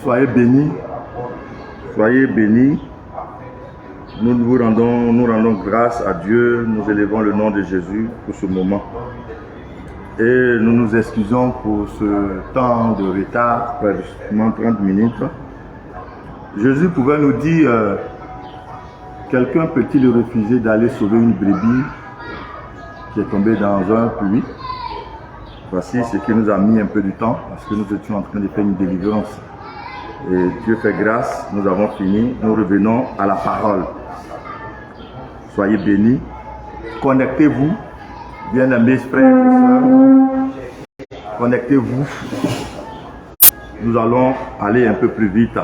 Soyez bénis. Soyez bénis. Nous rendons grâce à Dieu. Nous élevons le nom de Jésus pour ce moment. Et nous nous excusons pour ce temps de retard, pratiquement 30 minutes. Jésus pouvait nous dire, quelqu'un peut-il refuser d'aller sauver une brebis qui est tombée dans un puits? Voici ce qui nous a mis un peu du temps, parce que nous étions en train de faire une délivrance. Et Dieu fait grâce, nous avons fini, nous revenons à la parole. Soyez bénis, connectez-vous, bien-aimés frères et sœurs, connectez-vous. Nous allons aller un peu plus vite.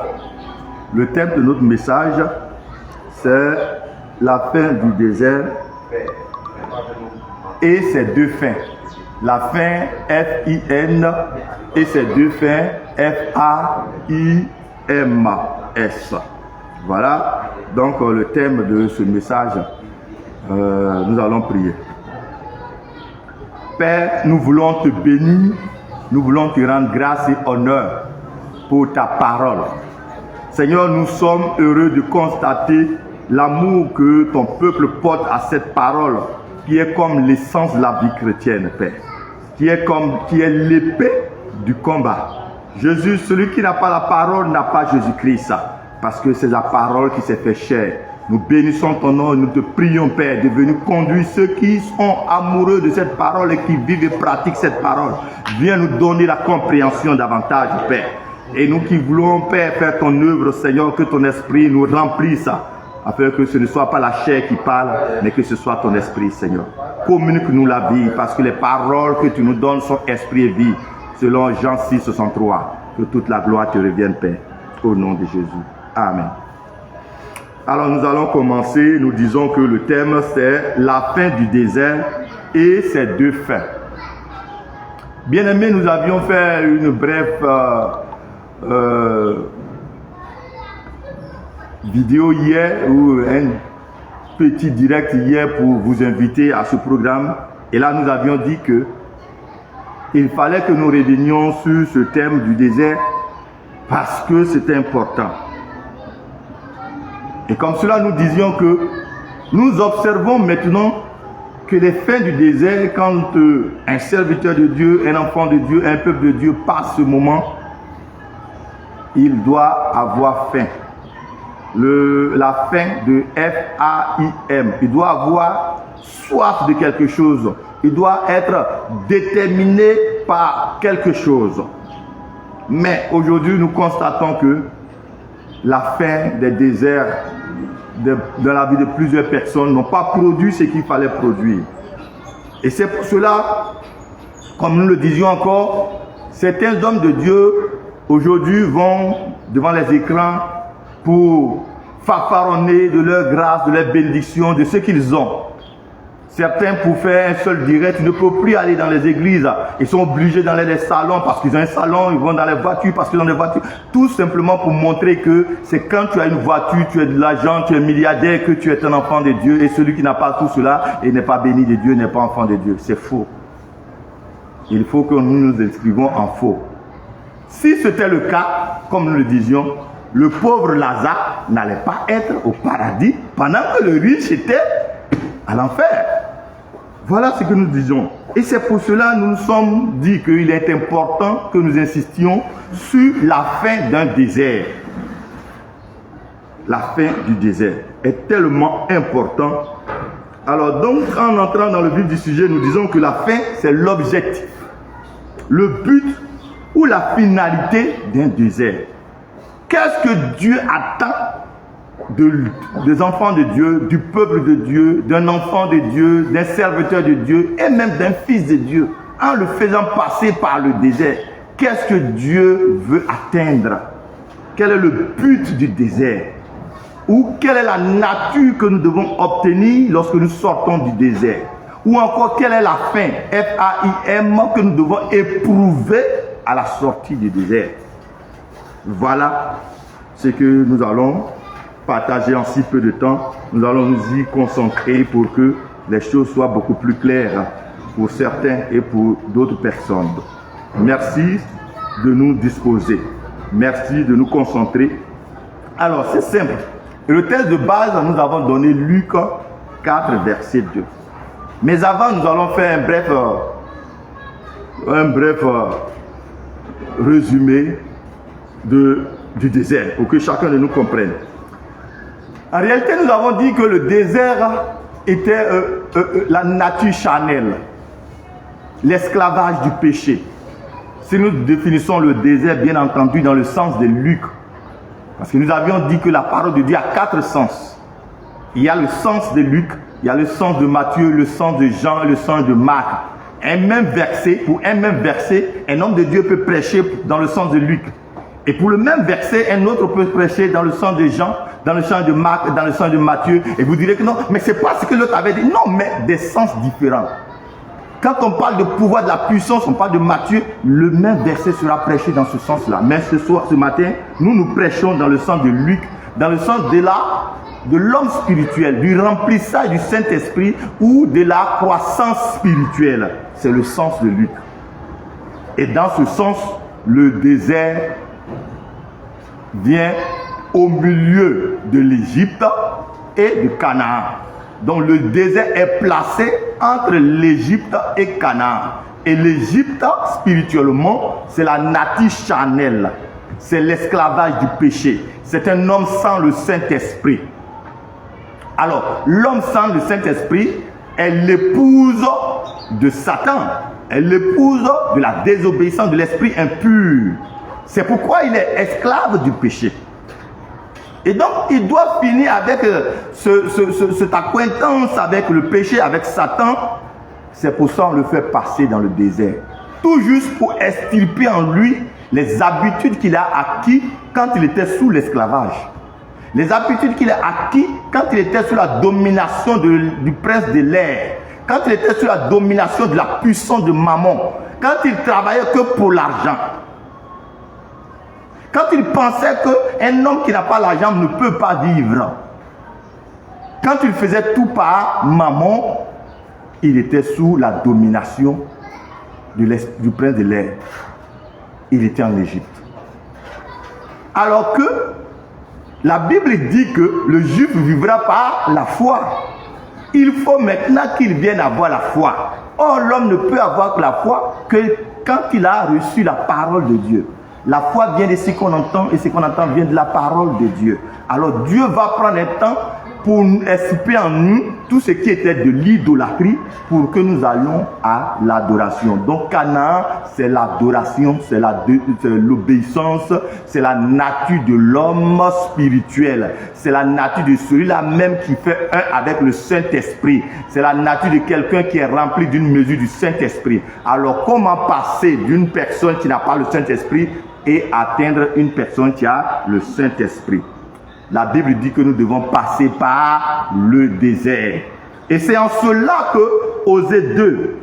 Le thème de notre message, c'est la fin du désert et ses deux fins. La fin F-I-N et ses deux fins F-A-I-M-S. Voilà donc le thème de ce message. Nous allons prier. Père, nous voulons te bénir, nous voulons te rendre grâce et honneur pour ta parole. Seigneur, nous sommes heureux de constater l'amour que ton peuple porte à cette parole, qui est comme l'essence de la vie chrétienne, Père, qui est l'épée du combat. Jésus, celui qui n'a pas la parole, n'a pas Jésus-Christ, parce que c'est la parole qui s'est fait chair. Nous bénissons ton nom et nous te prions, Père, de venir conduire ceux qui sont amoureux de cette parole et qui vivent et pratiquent cette parole. Viens nous donner la compréhension davantage, Père. Et nous qui voulons, Père, faire ton œuvre, Seigneur, que ton esprit nous remplisse, afin que ce ne soit pas la chair qui parle, mais que ce soit ton esprit, Seigneur. Communique-nous la vie, parce que les paroles que tu nous donnes sont esprit et vie, selon Jean 6, 63. Que toute la gloire te revienne, Père, au nom de Jésus. Amen. Alors nous allons commencer, nous disons que le thème c'est la fin du désert et ses deux fins. Bien aimés, nous avions fait une brève vidéo hier ou un petit direct hier pour vous inviter à ce programme. Et là nous avions dit que il fallait que nous revenions sur ce thème du désert parce que c'est important. Et comme cela, nous disions que nous observons maintenant que les fins du désert, quand un serviteur de Dieu, un enfant de Dieu, un peuple de Dieu passe ce moment, il doit avoir faim. La faim de F-A-I-M. Il doit avoir soif de quelque chose. Il doit être déterminé par quelque chose. Mais aujourd'hui, nous constatons que la fin des déserts dans la vie de plusieurs personnes n'ont pas produit ce qu'il fallait produire. Et c'est pour cela, comme nous le disions encore, certains hommes de Dieu aujourd'hui vont devant les écrans pour fanfaronner de leur grâce, de leur bénédiction, de ce qu'ils ont. Certains, pour faire un seul direct, ne peuvent plus aller dans les églises. Ils sont obligés d'aller dans les salons parce qu'ils ont un salon, ils vont dans les voitures parce qu'ils ont des voitures. Tout simplement pour montrer que c'est quand tu as une voiture, tu as de l'argent, tu es milliardaire, que tu es un enfant de Dieu. Et celui qui n'a pas tout cela et n'est pas béni de Dieu n'est pas enfant de Dieu. C'est faux. Il faut que nous nous inscrivons en faux. Si c'était le cas, comme nous le disions, le pauvre Lazare n'allait pas être au paradis pendant que le riche était à l'enfer. Voilà ce que nous disons. Et c'est pour cela que nous nous sommes dit qu'il est important que nous insistions sur la fin d'un désert. La fin du désert est tellement important. Alors donc, en entrant dans le vif du sujet, nous disons que la fin, c'est l'objectif, le but ou la finalité d'un désert. Qu'est-ce que Dieu attend des enfants de Dieu, du peuple de Dieu, d'un enfant de Dieu, d'un serviteur de Dieu et même d'un fils de Dieu, en le faisant passer par le désert? Qu'est-ce que Dieu veut atteindre? Quel est le but du désert? Ou quelle est la nature que nous devons obtenir lorsque nous sortons du désert? Ou encore, quelle est la fin, F-A-I-M, que nous devons éprouver à la sortie du désert? Voilà ce que nous allons partager en si peu de temps. Nous allons nous y concentrer pour que les choses soient beaucoup plus claires pour certains et pour d'autres personnes. Merci de nous disposer. Merci de nous concentrer. Alors, c'est simple. Et le texte de base, nous avons donné Luc 4, verset 2. Mais avant, nous allons faire un bref résumé du désert, pour que chacun de nous comprenne. En réalité, nous avons dit que le désert était la nature charnelle, l'esclavage du péché. Si nous définissons le désert, bien entendu, dans le sens de Luc, parce que nous avions dit que la parole de Dieu a 4 sens. Il y a le sens de Luc, il y a le sens de Matthieu, le sens de Jean et le sens de Marc. Pour un même verset, un homme de Dieu peut prêcher dans le sens de Luc. Et pour le même verset, un autre peut prêcher dans le sens de Jean, dans le sens de Marc, dans le sens de Matthieu. Et vous direz que non, mais c'est pas ce que l'autre avait dit. Non, mais des sens différents. Quand on parle de pouvoir, de la puissance, on parle de Matthieu, le même verset sera prêché dans ce sens-là. Mais ce matin, nous prêchons dans le sens de Luc, dans le sens de l'homme spirituel, du remplissage du Saint-Esprit ou de la croissance spirituelle. C'est le sens de Luc. Et dans ce sens, le désert vient au milieu de l'Égypte et de Canaan. Donc le désert est placé entre l'Égypte et Canaan. Et l'Égypte, spirituellement, c'est la nature charnelle. C'est l'esclavage du péché. C'est un homme sans le Saint-Esprit. Alors, l'homme sans le Saint-Esprit est l'épouse de Satan. Elle est l'épouse de la désobéissance de l'esprit impur. C'est pourquoi il est esclave du péché. Et donc, il doit finir avec cette acquaintance avec le péché, avec Satan. C'est pour ça qu'on le fait passer dans le désert. Tout juste pour extirper en lui les habitudes qu'il a acquises quand il était sous l'esclavage. Les habitudes qu'il a acquises quand il était sous la domination du prince de l'air. Quand il était sous la domination de la puissance de Mammon. Quand il travaillait que pour l'argent. Quand il pensait qu'un homme qui n'a pas l'argent ne peut pas vivre. Quand il faisait tout par Mammon, il était sous la domination du prince de l'air. Il était en Égypte. Alors que la Bible dit que le juif vivra par la foi. Il faut maintenant qu'il vienne avoir la foi. Or, l'homme ne peut avoir la foi que quand il a reçu la parole de Dieu. La foi vient de ce qu'on entend et ce qu'on entend vient de la parole de Dieu. Alors Dieu va prendre un temps pour extirper en nous tout ce qui était de l'idolâtrie pour que nous allions à l'adoration. Donc Canaan, c'est l'adoration, c'est l'obéissance, c'est la nature de l'homme spirituel. C'est la nature de celui-là même qui fait un avec le Saint-Esprit. C'est la nature de quelqu'un qui est rempli d'une mesure du Saint-Esprit. Alors comment passer d'une personne qui n'a pas le Saint-Esprit et atteindre une personne qui a le Saint-Esprit? La Bible dit que nous devons passer par le désert. Et c'est en cela que Osée 2,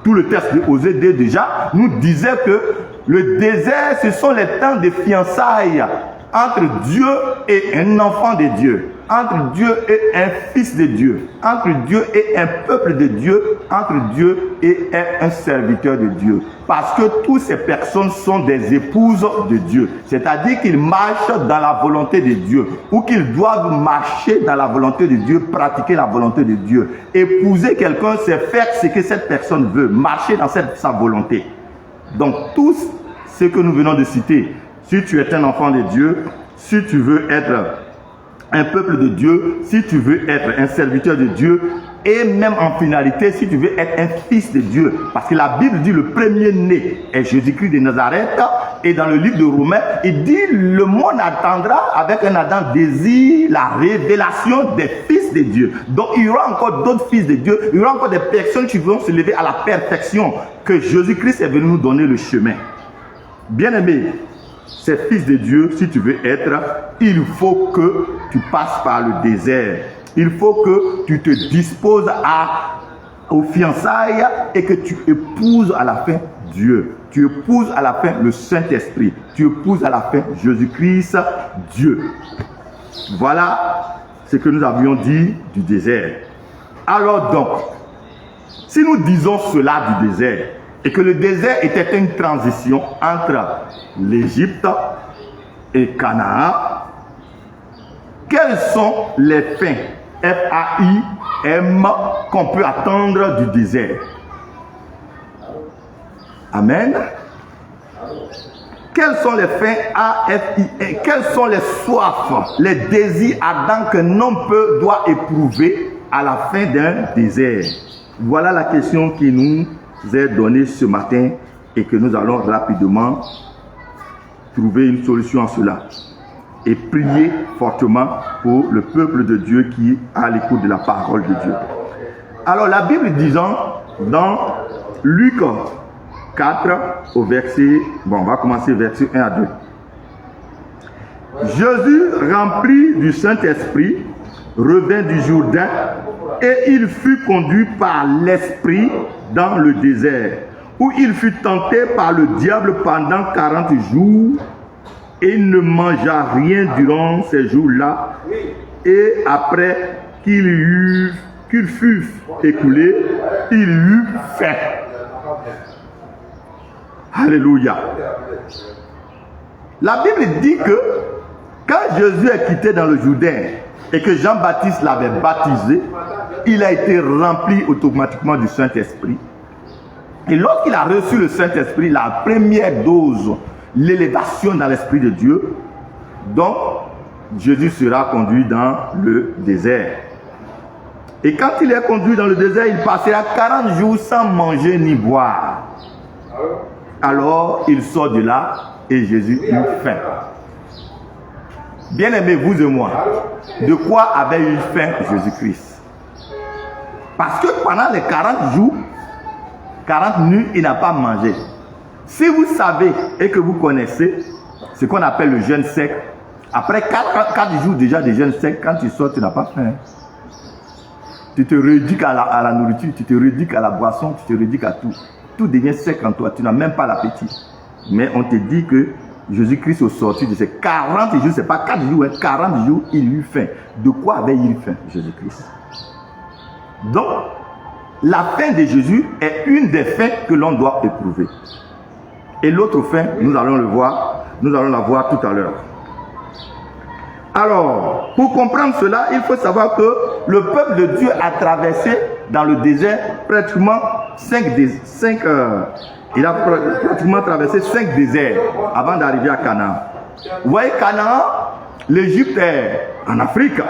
tout le texte de Osée 2 déjà, nous disait que le désert, ce sont les temps de fiançailles entre Dieu et un enfant de Dieu, entre Dieu et un fils de Dieu, entre Dieu et un peuple de Dieu, entre Dieu et un serviteur de Dieu. Parce que toutes ces personnes sont des épouses de Dieu. C'est-à-dire qu'ils marchent dans la volonté de Dieu, ou qu'ils doivent marcher dans la volonté de Dieu, pratiquer la volonté de Dieu. Épouser quelqu'un, c'est faire ce que cette personne veut, marcher dans sa volonté. Donc tout ce que nous venons de citer, si tu es un enfant de Dieu, si tu veux être un peuple de Dieu, si tu veux être un serviteur de Dieu, et même en finalité, si tu veux être un fils de Dieu. Parce que la Bible dit le premier-né est Jésus-Christ de Nazareth. Et dans le livre de Romains, il dit le monde attendra avec un ardent désir la révélation des fils de Dieu. Donc il y aura encore d'autres fils de Dieu. Il y aura encore des personnes qui vont se lever à la perfection. Que Jésus-Christ est venu nous donner le chemin. Bien-aimé, ces fils de Dieu, si tu veux être, il faut que tu passes par le désert. Il faut que tu te disposes aux fiançailles et que tu épouses à la fin Dieu. Tu épouses à la fin le Saint-Esprit. Tu épouses à la fin Jésus-Christ, Dieu. Voilà ce que nous avions dit du désert. Alors donc, si nous disons cela du désert, et que le désert était une transition entre l'Égypte et Canaan, quels sont les fins, F-A-I-M, qu'on peut attendre du désert? Amen. Quels sont les fins, A-F-I-M, quels sont les soifs, les désirs ardents qu'un homme doit éprouver à la fin d'un désert? Voilà la question qui nous est donnée ce matin et que nous allons rapidement trouver une solution à cela et prier fortement pour le peuple de Dieu qui a l'écoute de la parole de Dieu. Alors la Bible disant dans Luc 4 au verset, on va commencer verset 1 à 2. Jésus, rempli du Saint-Esprit, revint du Jourdain et il fut conduit par l'Esprit dans le désert, où il fut tenté par le diable pendant 40 jours et il ne mangea rien durant ces jours-là. Et après qu'il fut écoulé, il eut faim. Alléluia. La Bible dit que quand Jésus est quitté dans le Jourdain et que Jean-Baptiste l'avait baptisé, il a été rempli automatiquement du Saint-Esprit. Et lorsqu'il a reçu le Saint-Esprit, la première dose, l'élévation dans l'Esprit de Dieu, donc Jésus sera conduit dans le désert. Et quand il est conduit dans le désert, il passera 40 jours sans manger ni boire. Alors il sort de là et Jésus eut faim. Bien-aimés, vous et moi, de quoi avait eu faim Jésus-Christ? Parce que pendant les 40 jours, 40 nuits, il n'a pas mangé. Si vous savez et que vous connaissez ce qu'on appelle le jeûne sec, après 4 jours déjà de jeûne sec, quand tu sors, tu n'as pas faim. Tu te réduis à la nourriture, tu te réduis à la boisson, tu te réduis à tout. Tout devient sec en toi, tu n'as même pas l'appétit. Mais on te dit que Jésus-Christ au sortir de ces 40 jours, ce n'est pas 4 jours, 40 jours, il eut faim. De quoi avait-il faim, Jésus-Christ? Donc, la faim de Jésus est une des fins que l'on doit éprouver. Et l'autre fin, nous allons le voir, nous allons la voir tout à l'heure. Alors, pour comprendre cela, il faut savoir que le peuple de Dieu a traversé dans le désert pratiquement 5 il a pratiquement traversé 5 déserts avant d'arriver à Canaan. Vous voyez, Canaan, l'Égypte est en Afrique,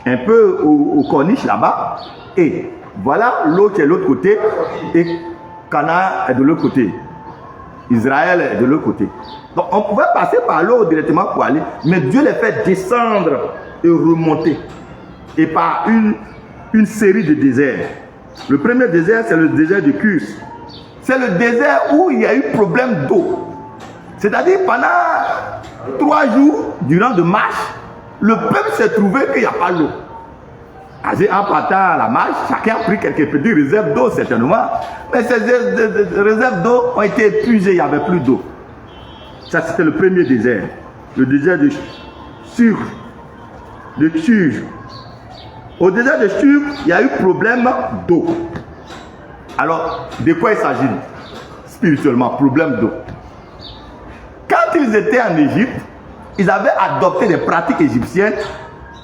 un peu au Corniche là-bas, et voilà, l'autre est de l'autre côté, et Canaan est de l'autre côté. Israël est de l'autre côté. Donc on pouvait passer par l'eau directement pour aller, mais Dieu les fait descendre et remonter. Et par une série de déserts. Le premier désert, c'est le désert de Cus. C'est le désert où il y a eu problème d'eau. C'est-à-dire pendant 3 jours, durant de marche, le peuple s'est trouvé qu'il n'y a pas d'eau. En partant à la marche, chacun a pris quelques petites réserves d'eau certainement. Mais ces réserves d'eau ont été épuisées, il n'y avait plus d'eau. Ça, c'était le premier désert. Le désert de Shur. Au désert de Shur, il y a eu problème d'eau. Alors, de quoi il s'agit? Spirituellement, problème d'eau. Quand ils étaient en Égypte, ils avaient adopté des pratiques égyptiennes.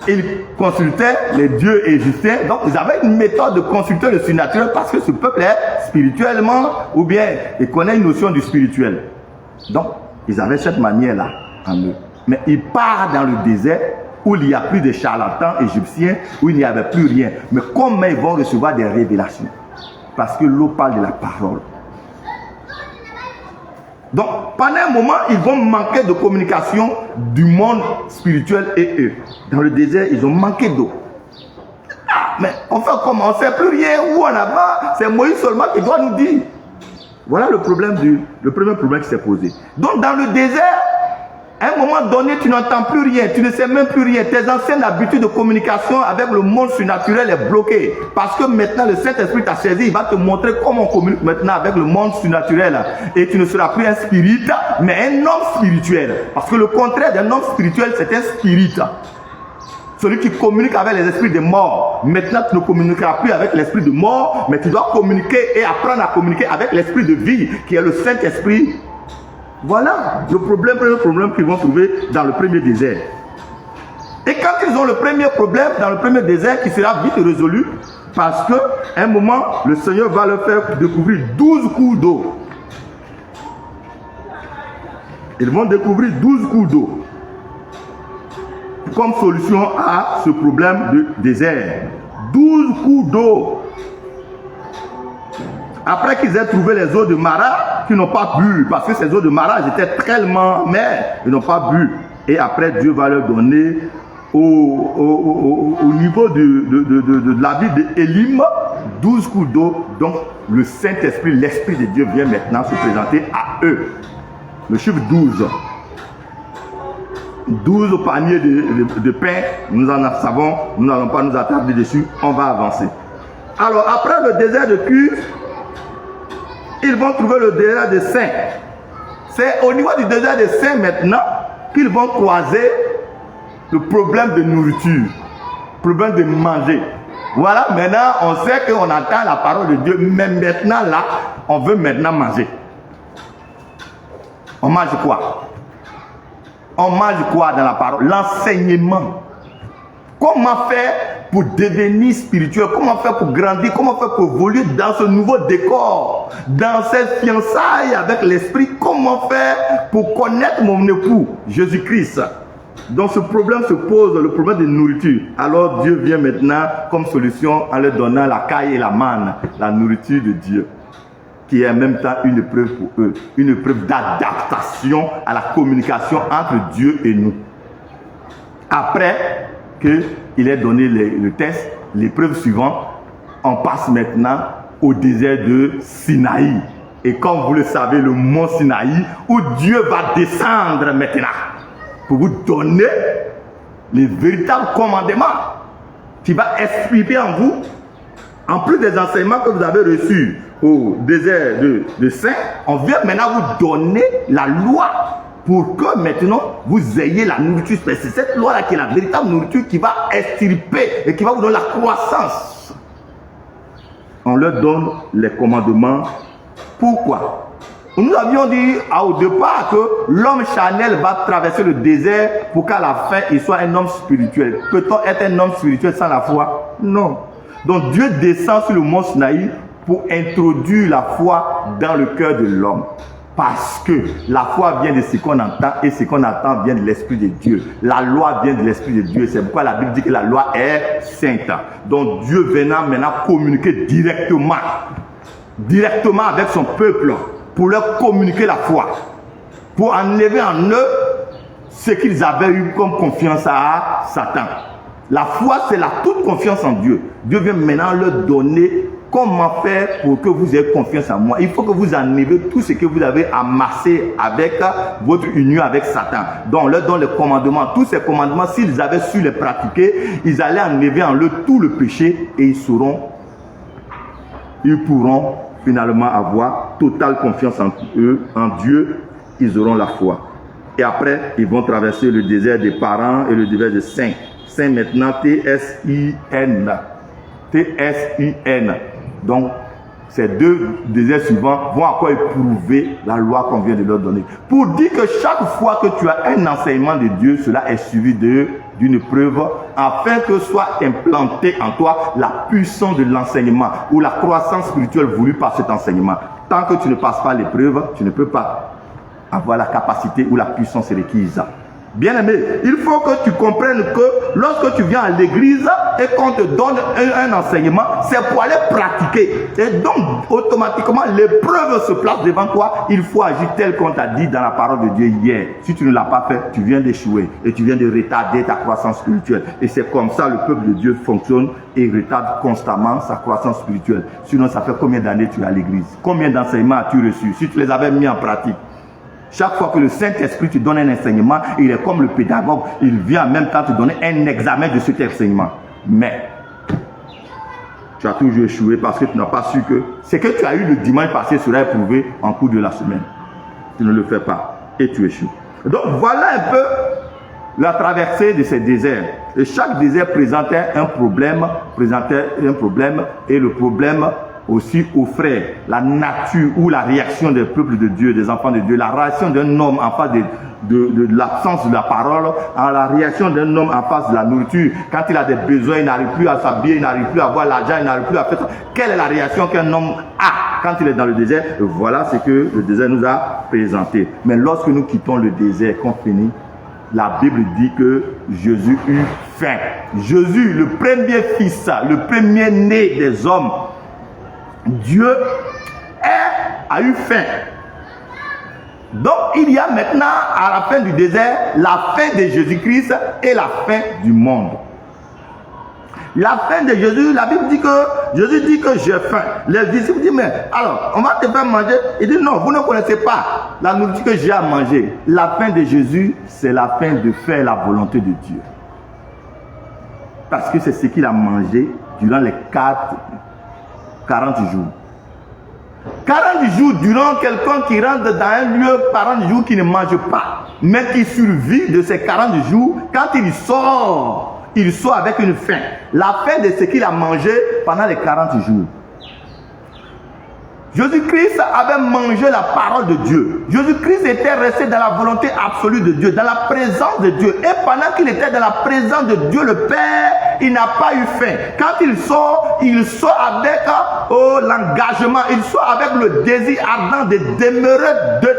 Ils consultaient les dieux égyptiens. Donc, ils avaient une méthode de consulter le surnaturel parce que ce peuple est spirituellement, ou bien il connaît une notion du spirituel. Donc, ils avaient cette manière-là en eux. Mais ils partent dans le désert où il n'y a plus de charlatans égyptiens, où il n'y avait plus rien. Mais comment ils vont recevoir des révélations? Parce que l'eau parle de la parole. Donc, pendant un moment, ils vont manquer de communication du monde spirituel et eux. Dans le désert, ils ont manqué d'eau. Ah, mais on fait comment? On ne sait plus rien. Où on va? C'est Moïse seulement qui doit nous dire. Voilà le premier problème qui s'est posé. Donc, dans le désert, à un moment donné, tu n'entends plus rien, tu ne sais même plus rien. Tes anciennes habitudes de communication avec le monde surnaturel est bloquée. Parce que maintenant, le Saint-Esprit t'a saisi, il va te montrer comment on communique maintenant avec le monde surnaturel. Et tu ne seras plus un spirit, mais un homme spirituel. Parce que le contraire d'un homme spirituel, c'est un spirit. Celui qui communique avec les esprits des morts. Maintenant, tu ne communiqueras plus avec l'esprit de mort, mais tu dois communiquer et apprendre à communiquer avec l'esprit de vie, qui est le Saint-Esprit. Voilà le problème qu'ils vont trouver dans le premier désert. Et quand ils ont le premier problème dans le premier désert, qui sera vite résolu, parce qu'à un moment, le Seigneur va leur faire découvrir 12 cours d'eau. Ils vont découvrir 12 cours d'eau comme solution à ce problème de désert. 12 cours d'eau. Après qu'ils aient trouvé les eaux de Mara, qu'ils n'ont pas bu, parce que ces eaux de Mara étaient tellement amères, ils n'ont pas bu. Et après, Dieu va leur donner au niveau de la ville d'Élim 12 coups d'eau. Donc, le Saint-Esprit, l'Esprit de Dieu vient maintenant se présenter à eux. Le chiffre 12. 12 paniers de pain, nous en savons, nous n'allons pas nous attarder dessus, on va avancer. Alors, après le désert de Cus, ils vont trouver le désert de Sin. C'est au niveau du désert de Sin maintenant qu'ils vont croiser le problème de nourriture, le problème de manger. Voilà, maintenant on sait qu'on entend la parole de Dieu, mais maintenant là, on veut maintenant manger. On mange quoi? On mange quoi dans la parole? L'enseignement. Comment faire pour devenir spirituel? Comment faire pour grandir? Comment faire pour évoluer dans ce nouveau décor? Dans cette fiançailles avec l'esprit? Comment faire pour connaître mon époux, Jésus-Christ? Donc ce problème se pose, le problème de nourriture. Alors Dieu vient maintenant comme solution en leur donnant la caille et la manne, la nourriture de Dieu, qui est en même temps une épreuve pour eux, une épreuve d'adaptation à la communication entre Dieu et nous. Après qu'il ait donné le test, l'épreuve suivante, on passe maintenant au désert de Sinaï. Et comme vous le savez, le mont Sinaï, où Dieu va descendre maintenant pour vous donner les véritables commandements qui va exprimer en vous, en plus des enseignements que vous avez reçus au désert de Sin, on vient maintenant vous donner la loi pour que maintenant vous ayez la nourriture. C'est cette loi-là qui est la véritable nourriture qui va extirper et qui va vous donner la croissance. On leur donne les commandements. Pourquoi? Nous avions dit au départ que l'homme charnel va traverser le désert pour qu'à la fin il soit un homme spirituel. Peut-on être un homme spirituel sans la foi? Non. Donc Dieu descend sur le mont Sinaï pour introduire la foi dans le cœur de l'homme. Parce que la foi vient de ce qu'on entend et ce qu'on entend vient de l'Esprit de Dieu. La loi vient de l'Esprit de Dieu. C'est pourquoi la Bible dit que la loi est sainte. Donc Dieu venant maintenant communiquer directement avec son peuple pour leur communiquer la foi. Pour enlever en eux ce qu'ils avaient eu comme confiance à Satan. La foi, c'est la toute confiance en Dieu. Dieu vient maintenant leur donner comment faire pour que vous ayez confiance en moi. Il faut que vous enlevez tout ce que vous avez amassé avec votre union avec Satan. Donc on leur donne les commandements. Tous ces commandements, s'ils avaient su les pratiquer, ils allaient enlever en eux tout le péché et ils pourront finalement avoir totale confiance en eux, en Dieu. Ils auront la foi. Et après, ils vont traverser le désert des parents et le désert de Sin. Sin maintenant, T-S-I-N. T-S-I-N. Donc, ces deux déserts suivants vont encore éprouver la loi qu'on vient de leur donner. Pour dire que chaque fois que tu as un enseignement de Dieu, cela est suivi d'une preuve, afin que soit implantée en toi la puissance de l'enseignement ou la croissance spirituelle voulue par cet enseignement. Tant que tu ne passes pas l'épreuve, tu ne peux pas avoir la capacité ou la puissance requise. Bien aimé, il faut que tu comprennes que lorsque tu viens à l'église et qu'on te donne un enseignement, c'est pour aller pratiquer. Et donc, automatiquement, l'épreuve se place devant toi. Il faut agir tel qu'on t'a dit dans la parole de Dieu hier. Si tu ne l'as pas fait, tu viens d'échouer et tu viens de retarder ta croissance spirituelle. Et c'est comme ça le peuple de Dieu fonctionne et retarde constamment sa croissance spirituelle. Sinon, ça fait combien d'années tu es à l'église? Combien d'enseignements as-tu reçus? Si tu les avais mis en pratique. Chaque fois que le Saint-Esprit te donne un enseignement, il est comme le pédagogue, il vient en même temps te donner un examen de cet enseignement. Mais, tu as toujours échoué parce que tu n'as pas su que ce que tu as eu le dimanche passé sera éprouvé en cours de la semaine. Tu ne le fais pas et tu échoues. Donc voilà un peu la traversée de ces déserts. Et chaque désert présentait un problème, et le problème aussi offrait la nature ou la réaction des peuples de Dieu, des enfants de Dieu, la réaction d'un homme en face de l'absence de la parole, à la réaction d'un homme en face de la nourriture. Quand il a des besoins, il n'arrive plus à s'habiller, il n'arrive plus à avoir l'argent, il n'arrive plus à faire ça. Quelle est la réaction qu'un homme a quand il est dans le désert? Et voilà ce que le désert nous a présenté. Mais lorsque nous quittons le désert, qu'on finit, la Bible dit que Jésus eut faim. Jésus, le premier fils, le premier né des hommes, Dieu a eu faim. Donc il y a maintenant à la fin du désert la fin de Jésus-Christ et la fin du monde. La fin de Jésus, la Bible dit que Jésus dit que j'ai faim. Les disciples disent mais alors on va te faire manger. Il dit non, vous ne connaissez pas la nourriture que j'ai à manger. La fin de Jésus, c'est la fin de faire la volonté de Dieu. Parce que c'est ce qu'il a mangé durant les 40 jours. 40 jours durant quelqu'un qui rentre dans un lieu, 40 jours qui ne mange pas, mais qui survit de ces 40 jours, quand il sort avec une faim. La faim de ce qu'il a mangé pendant les 40 jours. Jésus-Christ avait mangé la parole de Dieu. Jésus-Christ était resté dans la volonté absolue de Dieu, dans la présence de Dieu. Et pendant qu'il était dans la présence de Dieu, le Père, il n'a pas eu faim. Quand il sort avec l'engagement, il sort avec le désir ardent de demeurer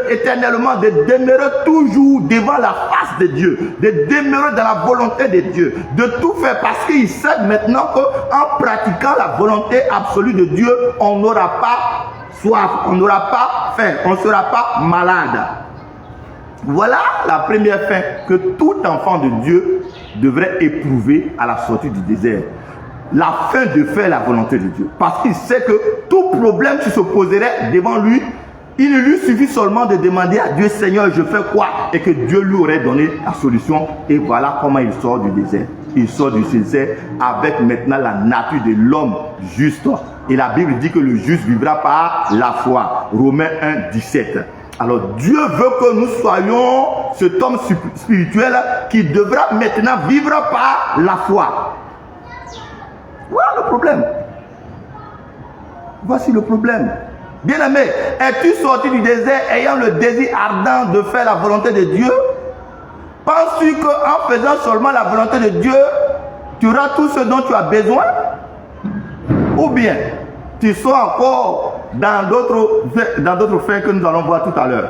éternellement, de demeurer toujours devant la face de Dieu, de demeurer dans la volonté de Dieu, de tout faire parce qu'il sait maintenant qu'en pratiquant la volonté absolue de Dieu, on n'aura pas soif, on n'aura pas faim, on ne sera pas malade. Voilà la première faim que tout enfant de Dieu devrait éprouver à la sortie du désert. La faim de faire la volonté de Dieu. Parce qu'il sait que tout problème qui se poserait devant lui, il lui suffit seulement de demander à Dieu, Seigneur, je fais quoi? Et que Dieu lui aurait donné la solution. Et voilà comment il sort du désert. Il sort du désert avec maintenant la nature de l'homme juste. Et la Bible dit que le juste vivra par la foi. Romains 1, 17. Alors Dieu veut que nous soyons cet homme spirituel qui devra maintenant vivre par la foi. Voilà le problème. Voici le problème. Bien-aimé, es-tu sorti du désert ayant le désir ardent de faire la volonté de Dieu? Penses-tu qu'en faisant seulement la volonté de Dieu, tu auras tout ce dont tu as besoin? Ou bien, tu sois encore dans d'autres faits que nous allons voir tout à l'heure.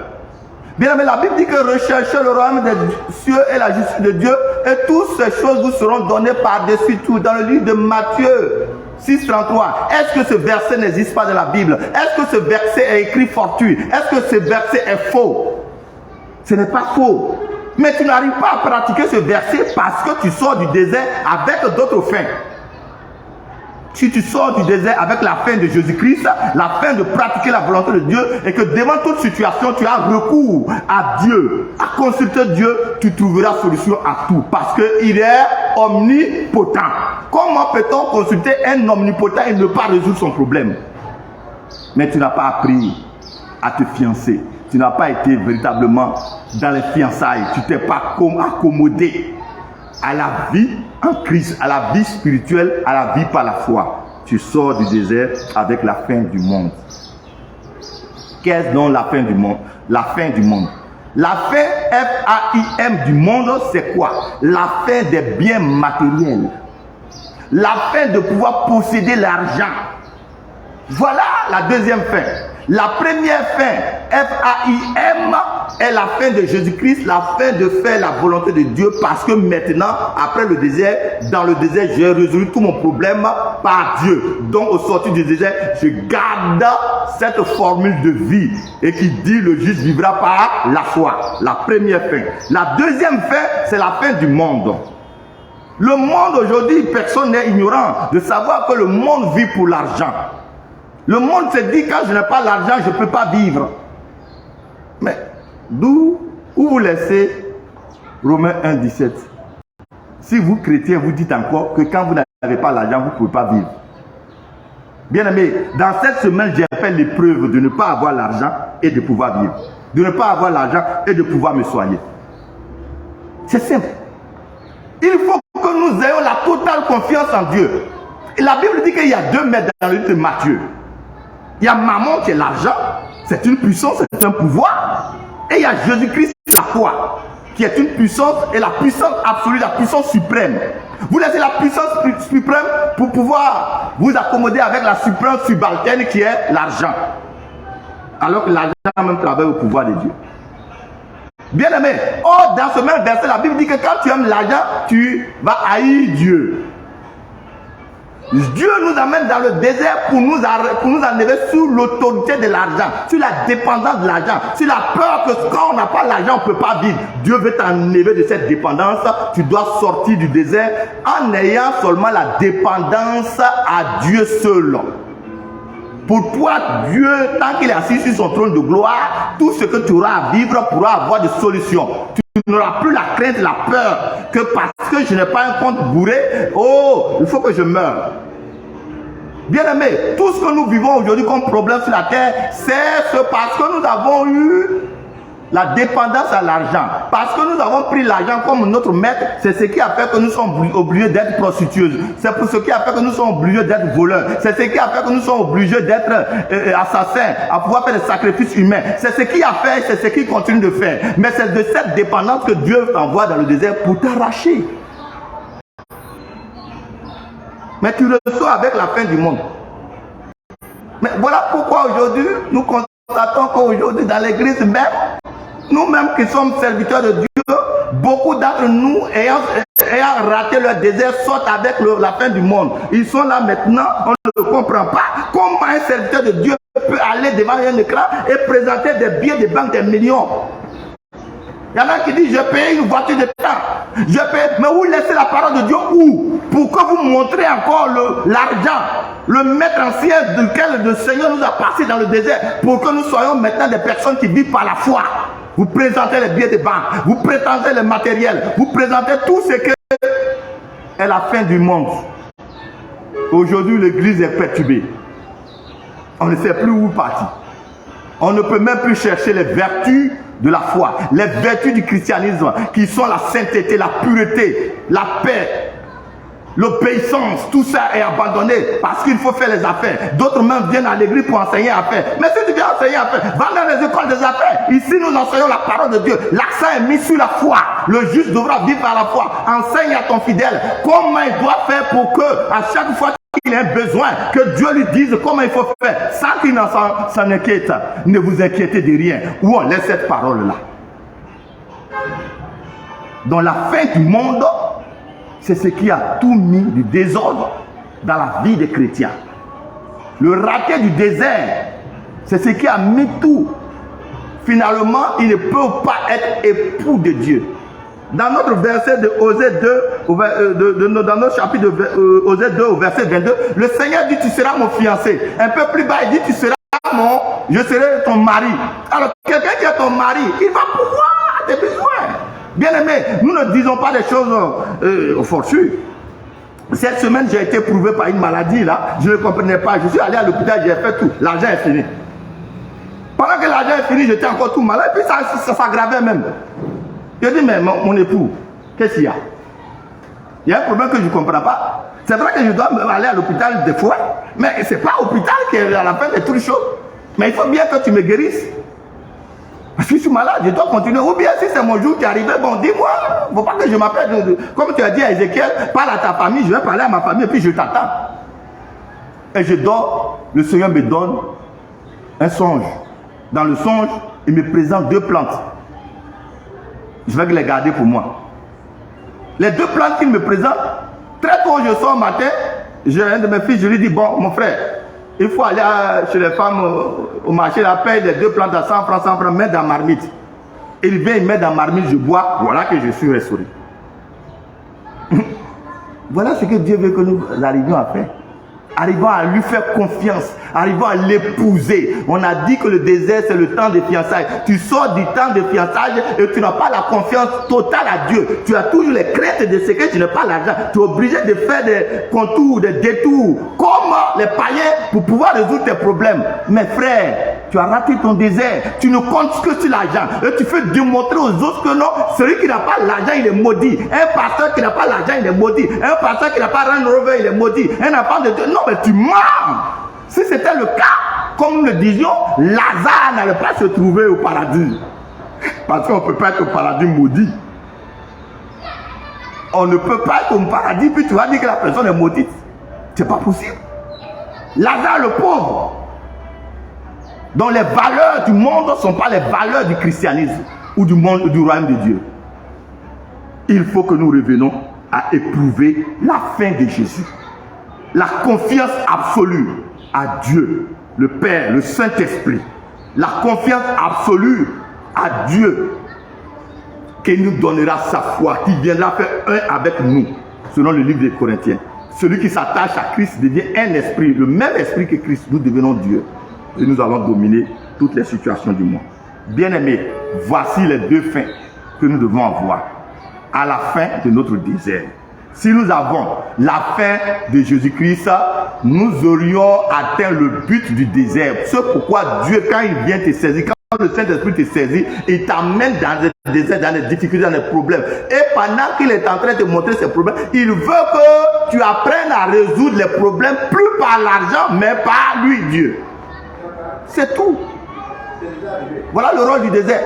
Bien, mais la Bible dit que recherchez le royaume des cieux et la justice de Dieu, et toutes ces choses vous seront données par-dessus tout. Dans le livre de Matthieu 6,33, est-ce que ce verset n'existe pas dans la Bible? Est-ce que ce verset est écrit fortuit? Est-ce que ce verset est faux? Ce n'est pas faux. Mais tu n'arrives pas à pratiquer ce verset parce que tu sors du désert avec d'autres fins. Si tu sors du désert avec la fin de Jésus-Christ, la fin de pratiquer la volonté de Dieu, et que devant toute situation, tu as recours à Dieu, à consulter Dieu, tu trouveras solution à tout. Parce qu'il est omnipotent. Comment peut-on consulter un omnipotent et ne pas résoudre son problème? Mais tu n'as pas appris à te fiancer. Tu n'as pas été véritablement dans les fiançailles. Tu t'es pas accommodé à la vie en Christ, à la vie spirituelle, à la vie par la foi. Tu sors du désert avec la fin du monde. Qu'est-ce donc la fin du monde? La fin du monde. La fin F-A-I-M du monde, c'est quoi? La fin des biens matériels. La fin de pouvoir posséder l'argent. Voilà la deuxième fin. La première fin, F-A-I-M, est la fin de Jésus-Christ, la fin de faire la volonté de Dieu, parce que maintenant, après le désert, dans le désert, j'ai résolu tout mon problème par Dieu. Donc, au sortir du désert, je garde cette formule de vie et qui dit le juste vivra par la foi. La première fin. La deuxième fin, c'est la fin du monde. Le monde aujourd'hui, personne n'est ignorant de savoir que le monde vit pour l'argent. Le monde se dit, quand je n'ai pas l'argent, je ne peux pas vivre. Mais où vous laissez Romains 1, 17? Si vous, chrétiens, vous dites encore que quand vous n'avez pas l'argent, vous ne pouvez pas vivre. Bien aimé, dans cette semaine, j'ai fait l'épreuve de ne pas avoir l'argent et de pouvoir vivre. De ne pas avoir l'argent et de pouvoir me soigner. C'est simple. Il faut que nous ayons la totale confiance en Dieu. Et la Bible dit qu'il y a deux maîtres dans le livre de Matthieu. Il y a Mammon qui est l'argent, c'est une puissance, c'est un pouvoir. Et il y a Jésus-Christ, la foi, qui est une puissance et la puissance absolue, la puissance suprême. Vous laissez la puissance suprême pour pouvoir vous accommoder avec la suprême subalterne qui est l'argent. Alors que l'argent même travaille au pouvoir de Dieu. Bien aimé, or dans ce même verset, la Bible dit que quand tu aimes l'argent, tu vas haïr Dieu. Dieu nous amène dans le désert pour nous enlever sous l'autorité de l'argent, sur la dépendance de l'argent, sur la peur que quand on n'a pas l'argent, on ne peut pas vivre. Dieu veut t'enlever de cette dépendance. Tu dois sortir du désert en ayant seulement la dépendance à Dieu seul. Pour toi, Dieu, tant qu'il est assis sur son trône de gloire, tout ce que tu auras à vivre pourra avoir des solutions. Tu n'auras plus la crainte, la peur, que parce que je n'ai pas un compte bourré, oh, il faut que je meure. Bien aimé, tout ce que nous vivons aujourd'hui comme problème sur la terre, c'est parce que nous avons eu la dépendance à l'argent. Parce que nous avons pris l'argent comme notre maître, c'est ce qui a fait que nous sommes obligés d'être prostitueuses. C'est pour ce qui a fait que nous sommes obligés d'être voleurs. C'est ce qui a fait que nous sommes obligés d'être assassins, à pouvoir faire des sacrifices humains. C'est ce qui a fait, c'est ce qui continue de faire. Mais c'est de cette dépendance que Dieu t'envoie dans le désert pour t'arracher. Mais tu reçois avec la fin du monde. Mais voilà pourquoi aujourd'hui, nous constatons qu'aujourd'hui dans l'église même, nous-mêmes qui sommes serviteurs de Dieu, beaucoup d'entre nous ayant raté leur désert sortent avec la fin du monde. Ils sont là maintenant, on ne comprend pas comment un serviteur de Dieu peut aller devant un écran et présenter des billets de banque des millions. Il y en a qui disent, je paye une voiture de temps. Je paye, mais vous laissez la parole de Dieu où? Pour que vous montrez encore l'argent, le maître ancien duquel le Seigneur nous a passé dans le désert, pour que nous soyons maintenant des personnes qui vivent par la foi. Vous présentez les billets de banque, vous présentez le matériel, vous présentez tout ce que est la fin du monde. Aujourd'hui, l'église est perturbée. On ne sait plus où partir. On ne peut même plus chercher les vertus de la foi, les vertus du christianisme, qui sont la sainteté, la pureté, la paix, l'obéissance. Tout ça est abandonné parce qu'il faut faire les affaires. D'autres même viennent à l'église pour enseigner à faire. Mais si tu viens enseigner à faire, va dans les écoles des affaires. Ici, nous enseignons la parole de Dieu. L'accent est mis sur la foi. Le juste devra vivre par la foi. Enseigne à ton fidèle comment il doit faire pour que, à chaque fois qu'il a besoin, que Dieu lui dise comment il faut faire, sans qu'il s'en inquiète. Ne vous inquiétez de rien. Où on laisse cette parole-là? Dans la fin du monde, c'est ce qui a tout mis du désordre dans la vie des chrétiens. Le raté du désert, c'est ce qui a mis tout. Finalement, il ne peut pas être époux de Dieu. Dans notre verset de Osée 2, dans notre chapitre de Osée 2 au verset 22, le Seigneur dit, tu seras mon fiancé. Un peu plus bas, il dit, tu seras je serai ton mari. Alors, quelqu'un qui est ton mari, il va pouvoir à tes besoins. Bien aimé, nous ne disons pas des choses fortunes. Cette semaine, j'ai été prouvé par une maladie là. Je ne comprenais pas. Je suis allé à l'hôpital, j'ai fait tout. L'argent est fini. Pendant que l'argent est fini, j'étais encore tout malade. Et puis ça s'aggravait même. Je dis, mais mon époux, qu'est-ce qu'il y a? Il y a un problème que je ne comprends pas. C'est vrai que je dois aller à l'hôpital des fois. Mais ce n'est pas l'hôpital qui est à la fin de toutes les choses. Mais il faut bien que tu me guérisses. Parce que je suis malade, je dois continuer. Ou bien si c'est mon jour qui est arrivé, bon, dis-moi. Il ne faut pas que je m'appelle. Comme tu as dit à Ézéchiel, parle à ta famille, je vais parler à ma famille et puis je t'attends. Et je dors, le Seigneur me donne un songe. Dans le songe, il me présente 2 plantes. Je vais les garder pour moi. Les 2 plantes qu'il me présente, très tôt je sors matin, j'ai un de mes fils, je lui dis, bon, mon frère, il faut aller chez les femmes au marché, la paye les 2 plantes à 100 francs, mettre dans la marmite. Il vient, il met dans la marmite, je bois, voilà que je suis restauré. Voilà ce que Dieu veut que nous arrivions à faire. Arrivons à lui faire confiance, arrivons à l'épouser. On a dit que le désert, c'est le temps des fiançailles. Tu sors du temps des fiançailles et tu n'as pas la confiance totale à Dieu. Tu as toujours les craintes de ce que tu n'as pas l'argent. Tu es obligé de faire des contours, des détours, comme les païens, pour pouvoir résoudre tes problèmes. Mes frères, Tu as raté ton désert. Tu ne comptes que sur l'argent. Et tu fais démontrer aux autres que non, celui qui n'a pas l'argent, il est maudit. Un pasteur qui n'a pas l'argent, il est maudit. Un pasteur qui n'a pas Range Rover, il est maudit. Un enfant de Dieu. Non, mais tu mens. Si c'était le cas, comme nous le disions, Lazare n'allait pas se trouver au paradis. Parce qu'on ne peut pas être au paradis maudit. On ne peut pas être au paradis, puis tu vas dire que la personne est maudite. C'est pas possible. Lazare le pauvre, dont les valeurs du monde ne sont pas les valeurs du christianisme ou du monde du royaume de Dieu. Il faut que nous revenions à éprouver la fin de Jésus. La confiance absolue à Dieu, le Père, le Saint-Esprit. La confiance absolue à Dieu qui nous donnera sa foi, qui viendra faire un avec nous, selon le livre des Corinthiens. Celui qui s'attache à Christ devient un esprit, le même esprit que Christ. Nous devenons Dieu et nous allons dominer toutes les situations du monde. Bien-aimés, voici les deux fins que nous devons avoir à la fin de notre désert. Si nous avons la fin de Jésus-Christ, nous aurions atteint le but du désert. C'est pourquoi Dieu, quand il vient te saisir, quand le Saint-Esprit te saisit, il t'amène dans le désert, dans les difficultés, dans les problèmes. Et pendant qu'il est en train de te montrer ces problèmes, il veut que tu apprennes à résoudre les problèmes, plus par l'argent, mais par lui, Dieu. C'est tout. Voilà le rôle du désert.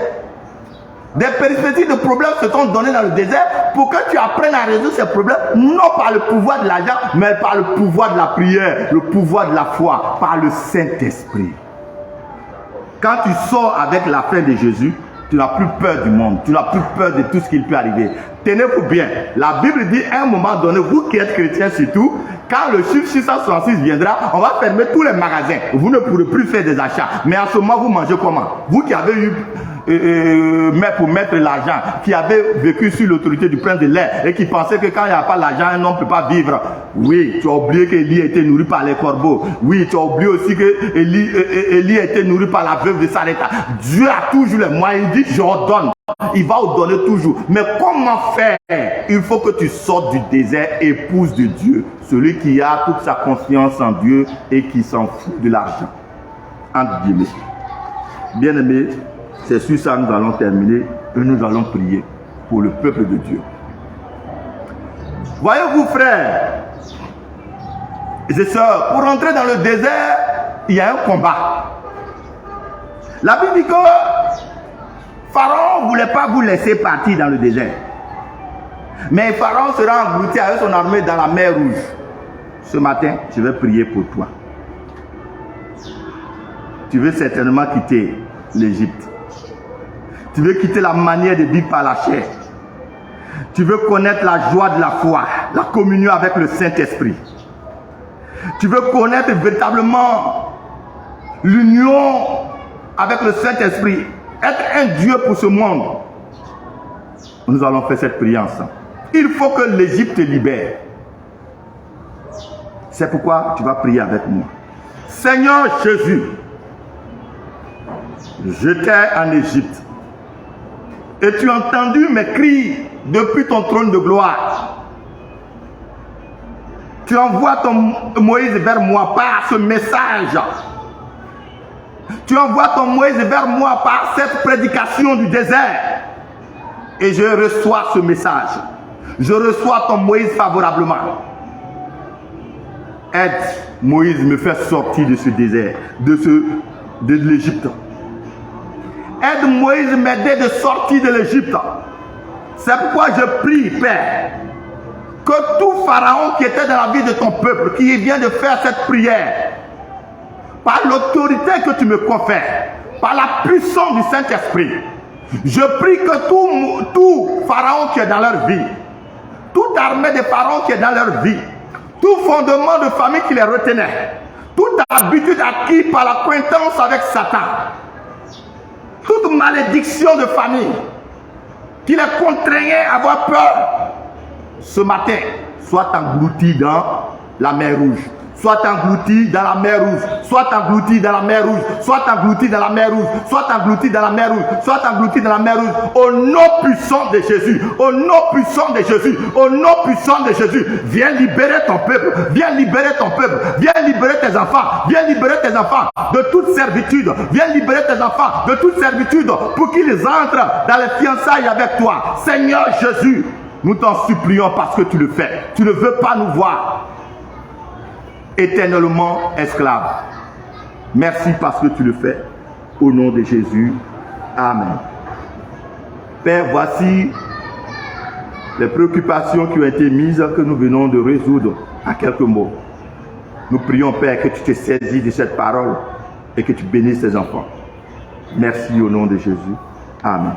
Des perspectives de problèmes se sont données dans le désert pour que tu apprennes à résoudre ces problèmes, non par le pouvoir de l'argent, mais par le pouvoir de la prière, le pouvoir de la foi, par le Saint-Esprit. Quand tu sors avec la fin de Jésus, tu n'as plus peur du monde, tu n'as plus peur de tout ce qui peut arriver. Tenez-vous bien, la Bible dit à un moment donné, vous qui êtes chrétiens surtout, quand le chiffre 666 viendra, on va fermer tous les magasins. Vous ne pourrez plus faire des achats. Mais en ce moment, vous mangez comment? Vous qui avez eu pour mettre l'argent, qui avez vécu sur l'autorité du prince de l'air et qui pensait que quand il n'y a pas l'argent, un homme ne peut pas vivre. Oui, tu as oublié qu'Élie a été nourri par les corbeaux. Oui, tu as oublié aussi que Élie a été nourri par la veuve de Sarepta. Dieu a toujours les moyens. Il dit, j'ordonne. Il va vous donner toujours. Mais comment faire? Il faut que tu sortes du désert, épouse de Dieu. Celui qui a toute sa confiance en Dieu et qui s'en fout de l'argent. Entre guillemets. Bien-aimés, c'est sur ça que nous allons terminer et nous allons prier pour le peuple de Dieu. Voyez-vous, frères et sœurs, pour entrer dans le désert, il y a un combat. La Bible dit que Pharaon ne voulait pas vous laisser partir dans le désert. Mais Pharaon sera englouti avec son armée dans la mer Rouge. Ce matin, je vais prier pour toi. Tu veux certainement quitter l'Égypte. Tu veux quitter la manière de vivre par la chair. Tu veux connaître la joie de la foi, la communion avec le Saint-Esprit. Tu veux connaître véritablement l'union avec le Saint-Esprit. Être un Dieu pour ce monde. Nous allons faire cette prière ensemble. Il faut que l'Égypte te libère. C'est pourquoi tu vas prier avec moi. Seigneur Jésus, j'étais en Égypte. Et tu as entendu mes cris depuis ton trône de gloire. Tu envoies ton Moïse vers moi par ce message. Tu envoies ton Moïse vers moi par cette prédication du désert. Et je reçois ce message. Je reçois ton Moïse favorablement. Aide Moïse me faire sortir de ce désert, de l'Égypte. Aide Moïse m'aider de sortir de l'Égypte. C'est pourquoi je prie, Père, que tout Pharaon qui était dans la vie de ton peuple, qui vient de faire cette prière, par l'autorité que tu me confères, par la puissance du Saint-Esprit, je prie que tout Pharaon qui est dans leur vie, toute armée de Pharaon qui est dans leur vie, tout fondement de famille qui les retenait, toute habitude acquise par la coïncidence avec Satan, toute malédiction de famille qui les contraignait à avoir peur, ce matin, soit englouti dans la mer Rouge, soit englouti dans la mer rouge, soit englouti dans la mer rouge, soit englouti dans la mer rouge, soit englouti dans la mer rouge, soit englouti dans la mer rouge, au nom puissant de Jésus, au nom puissant de Jésus, au nom puissant de Jésus, viens libérer ton peuple, viens libérer ton peuple, viens libérer tes enfants, viens libérer tes enfants de toute servitude, viens libérer tes enfants de toute servitude pour qu'ils entrent dans les fiançailles avec toi. Seigneur Jésus, nous t'en supplions parce que tu le fais. Tu ne veux pas nous voir éternellement esclaves. Merci parce que tu le fais. Au nom de Jésus. Amen. Père, voici les préoccupations qui ont été mises, que nous venons de résoudre à quelques mots. Nous prions, Père, que tu te saisis de cette parole et que tu bénisses tes enfants. Merci au nom de Jésus. Amen.